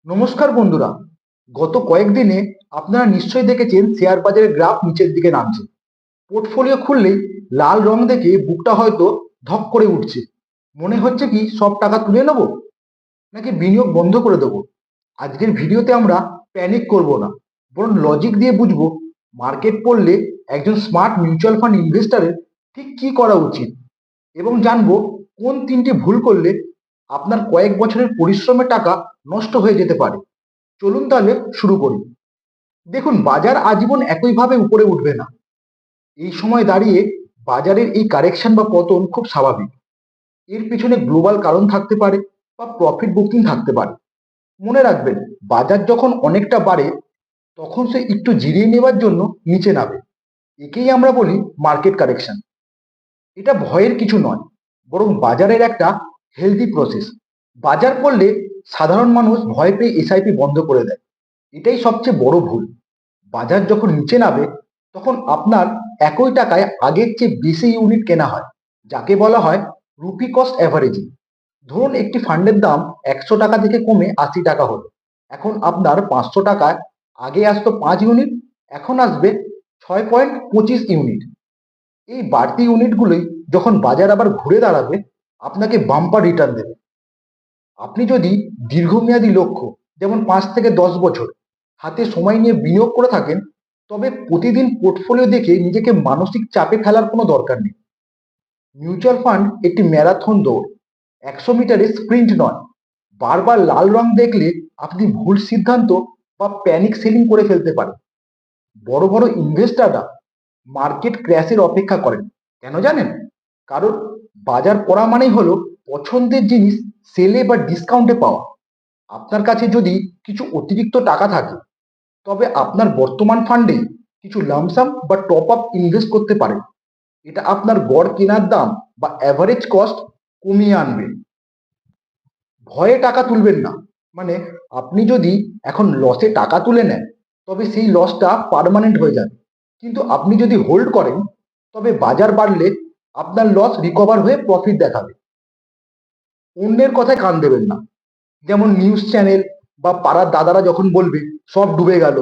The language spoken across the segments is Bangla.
নমস্কার বন্ধুরা। গত কয়েকদিনে আপনারা নিশ্চয়ই দেখেছেন শেয়ার বাজারের গ্রাফ নিচের দিকে নামছে। পোর্টফোলিও খুললেই লাল রং দেখে বুকটা হয়তো ধক করে উঠছে। মনে হচ্ছে কি সব টাকা তুলে নেব, নাকি বিনিয়োগ বন্ধ করে দেবো। আজকের ভিডিওতে আমরা প্যানিক করব না, বরং লজিক দিয়ে বুঝবো মার্কেট পড়লে একজন স্মার্ট মিউচুয়াল ফান্ড ইনভেস্টরের ঠিক কি করা উচিত, এবং জানবো কোন তিনটি ভুল করলে আপনার কয়েক বছরের পরিশ্রমের টাকা নষ্ট হয়ে যেতে পারে। চলুন তাহলে শুরু করি। দেখুন, বাজার আজীবন একইভাবে উপরে উঠবে না। এই সময় দাঁড়িয়ে বাজারের এই কারেকশন বা পতন খুব স্বাভাবিক। এর পিছনে গ্লোবাল কারণ থাকতে পারে বা প্রফিট বুকিং থাকতে পারে। মনে রাখবেন, বাজার যখন অনেকটা বাড়ে তখন সে একটু জিরিয়ে নেবার জন্য নিচে নামে। একেই আমরা বলি মার্কেট কারেকশন। এটা ভয়ের কিছু নয়, বরং বাজারের একটা হেলদি প্রসেস। বাজার পড়লে সাধারণ মানুষ ভয় পেয়ে এসআইপি বন্ধ করে দেয়। এটাই সবচেয়ে বড় ভুল। বাজার যখন নিচে নামে তখন আপনার একই টাকায় আগের চেয়ে বেশি ইউনিট কেনা হয়, যাকে বলা হয় রুপি কস্ট অ্যাভারেজিং। ধরুন, একটি ফান্ডের দাম 100 টাকা থেকে কমে 80 টাকা হলো। এখন আপনার 500 টাকায় আগে আসতো 5 ইউনিট, এখন আসবে 6.25 ইউনিট। এই বাড়তি ইউনিটগুলোই যখন বাজার আবার ঘুরে দাঁড়াবে আপনাকে বাম্পার রিটার্ন দেবে। আপনি যদি দীর্ঘমেয়াদী লক্ষ্য, যেমন 5 থেকে 10 বছর হাতে সময় নিয়ে বিনিয়োগ করে থাকেন, তবে প্রতিদিন পোর্টফোলিও দেখে নিজেকে মানসিক চাপে ফেলার কোনো দরকার নেই। মিউচুয়াল ফান্ড একটি ম্যারাথন দৌড়, 100 মিটারের স্প্রিন্ট নয়। বারবার লাল রং দেখলে আপনি ভুল সিদ্ধান্ত বা প্যানিক সেলিং করে ফেলতে পারেন। বড় বড় ইনভেস্টাররা মার্কেট ক্র্যাশের অপেক্ষা করেন, কেন জানেন? কারণ বাজার পড়া মানেই হলো পছন্দের জিনিস সেলে বা ডিসকাউন্টে পাওয়া। আপনার কাছে যদি কিছু অতিরিক্ত টাকা থাকে, তবে আপনার বর্তমান ফান্ডে কিছু লামসাম বা টপ আপ ইনভেস্ট করতে পারেন। এটা আপনার গড় কেনার দাম বা অ্যাভারেজ কস্ট কমিয়ে আনবে। ভয়ে টাকা তুলবেন না। মানে, আপনি যদি এখন লসে টাকা তুলে নেন, তবে সেই লসটা পার্মানেন্ট হয়ে যাবে। কিন্তু আপনি যদি হোল্ড করেন, তবে বাজার বাড়লে আপনার লস রিকভার হয়ে প্রফিট দেখাবে। অন্যের কথায় কান দেবেন না। যেমন নিউজ চ্যানেল বা পাড়ার দাদারা যখন বলবে সব ডুবে গেল,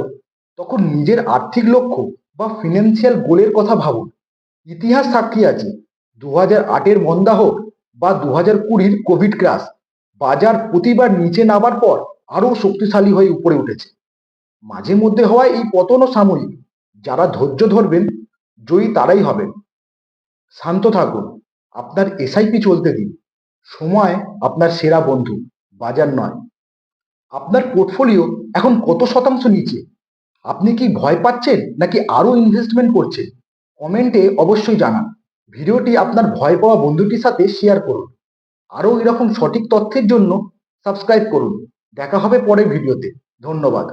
তখন নিজের আর্থিক লক্ষ্য বা ফিনান্সিয়াল গোলের কথা ভাবুন। ইতিহাস সাক্ষী আছে, 2008-এর মন্দা হোক বা 2020-র কোভিড ক্রাশ, বাজার প্রতিবার নিচে নামার পর আরো শক্তিশালী হয়ে উপরে উঠেছে। মাঝে মধ্যে হওয়া এই পতনও সাময়িক। যারা ধৈর্য ধরবেন, জয়ী তারাই হবেন। শান্ত থাকুন, আপনার এসআইপি চলতে দিন। সময় আপনার সেরা বন্ধু, বাজার নয়। আপনার পোর্টফোলিও এখন কত শতাংশ নিচে? আপনি কি ভয় পাচ্ছেন নাকি আরো ইনভেস্টমেন্ট করছেন? কমেন্টে অবশ্যই জানান। ভিডিওটি আপনার ভয় পাওয়া বন্ধুটির সাথে শেয়ার করুন। আরও এরকম সঠিক তথ্যের জন্য সাবস্ক্রাইব করুন। দেখা হবে পরের ভিডিওতে। ধন্যবাদ।